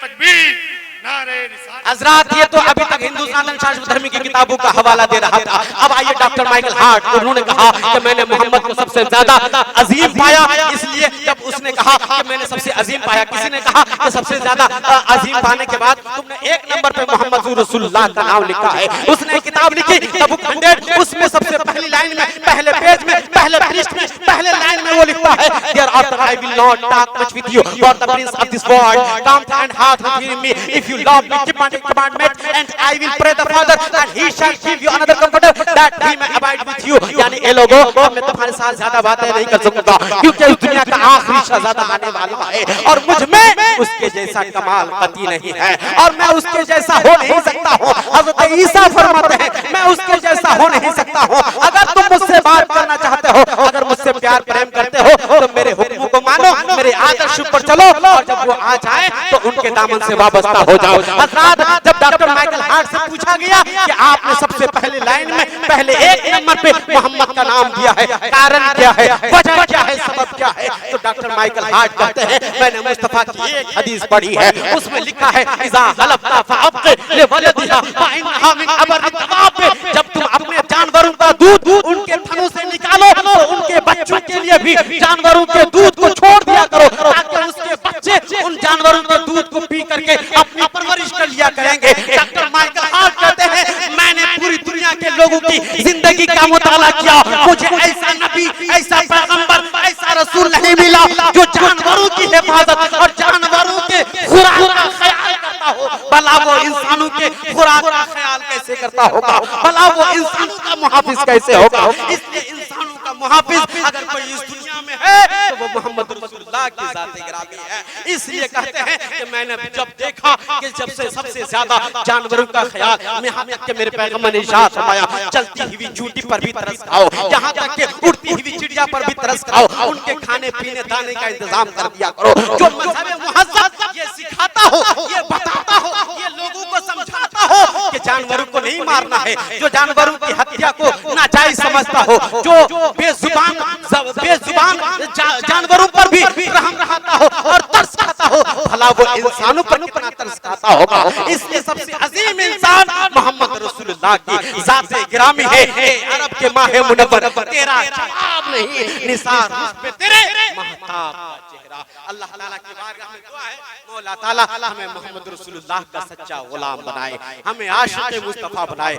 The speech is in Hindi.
तकबीर, नारे रिसालत। हजरात ये तो अभी तक हिंदू सनातन शास्त्र धर्म की किताबों का हवाला दे रहा था। अब आइए डॉक्टर माइकल हार्ट, उन्होंने कहा कि मैंने मोहम्मद को सबसे ज्यादा अजीम पाया, इसलिए जब उसने कहा कि मैंने सबसे अजीम पाया, किसी ने कहा कि सबसे ज्यादा अजीम पाने के बाद तुमने एक नंबर पे मोहम्मद रसूलुल्लाह का नाम लिखा है। उसने किताब लिखी द बुक 100, उसमें सबसे पहली लाइन में, पहले पेज में, पहले पृष्ठ में, पहले लाइन में वो लिखता है, there after I will not talk much with you for the prince of this world come and hath with me, if you love me, keep my commandments, and I will pray the Father, and He shall give you another comforter, that He may abide with you। यानी ए लोगों, मैं तुम्हारे साथ ज्यादा बातें नहीं कर सकता, क्योंकि इस दुनिया का आखिरी शहजादा आने वाला है, और मुझ में उसके जैसा कमाल कतई नहीं है, और मैं उसके जैसा हो नहीं सकता हूँ। हज़रत ईसा फरमाते हैं, मैं उसके जैसा हो नहीं सकता हूँ। अगर तुम मुझसे बात करना चाहते हो, अगर मुझसे प्यार प्रेम करते हो, तो मेरे हुक्मों को मानो, मेरे आदर्श पर चलो, और जब वो आ जाए तो उनके दामन से वाबस्ता हो जाओ। हज़रात, जब डॉक्टर माइकल हार्ट से पूछा गया कि आपने सबसे पहले लाइन में पहले एक नंबर पे मोहम्मद का नाम दिया है, कारण क्या है, वजह क्या है, सबब क्या है, तो डॉक्टर माइकल हार्ट कहते हैं, मैंने मुस्तफा की एक हदीस पढ़ी है, उसमें लिखा है, इज़ा हलफ़ता फ़अब्क़ि लिवलदिहा फ़इन्नहा मिन अबरी तवाब, जब तुम अपने जानवरों का दूध उनके थनों से निकालो तो उनके बच्चों के लिए भी जानवरों के दूध को छोड़ दिया करो, ताकि उसके बच्चे उन जानवरों के दूध को पी करके अपनी परवरिश कर लिया करेंगे। डॉक्टर माइकल हार्ट कहते हैं, मैंने पूरी दुनिया के लोगों की जिंदगी का मुताला किया, मुझे ऐसा नबी, ऐसा पैगंबर, ऐसा रसूल नहीं मिला जो जानवरों की हिफाजत और जानवरों के खुराक का ख्याल करता हो। भला वो इंसानों के खुराक का ख्याल कैसे करता होगा, भला वो इंसानों का मुहाफिज कैसे होगा। इसलिए इंसानों का मुहाफिज अगर कोई इस दुनिया में है तो वो मोहम्मद रसूलुल्लाह की ज़ात-ए गिरामी है। इसलिए कहते हैं कि मैंने जब देखा कि जब से सबसे ज्यादा जानवरों का ख्याल, यहाँ तक कि मेरे पैगंबर ने इरशाद फरमाया, चलती हुई चूंटी पर भी तरस खाओ, यहाँ तक कि उड़ती हुई चिड़िया पर भी तरस खाओ, उनके खाने पीने दाने का इंतजाम कर दिया करो। जो मज़हब मुहज़्ज़ब ये सिखाता हो, ये बताता हो, ये लोगों को समझाता हो कि जानवरों को नहीं मारना है, जो जानवरों की हत्या को नाजायज समझता हो, जो बेजुबान जानवरों पर भी रहम रहाता हो और तरस खाता हो, भला वो इंसानों पर कितना तरस खाता होगा। इसलिए सबसे अजीम इंसान मोहम्मद रसूलुल्लाह की ज़ात-ए गिरामी है। अरब के माह मुनव्वर, तेरा जवाब नहीं निसार उस पे तेरे महताब का चेहरा। अल्लाह ताला की बारगाह में दुआ है, मौला ताला हमें मोहम्मद रसूलुल्लाह का सच्चा गुलाम बनाए, हमें आशिक़ मुस्तफा बनाए।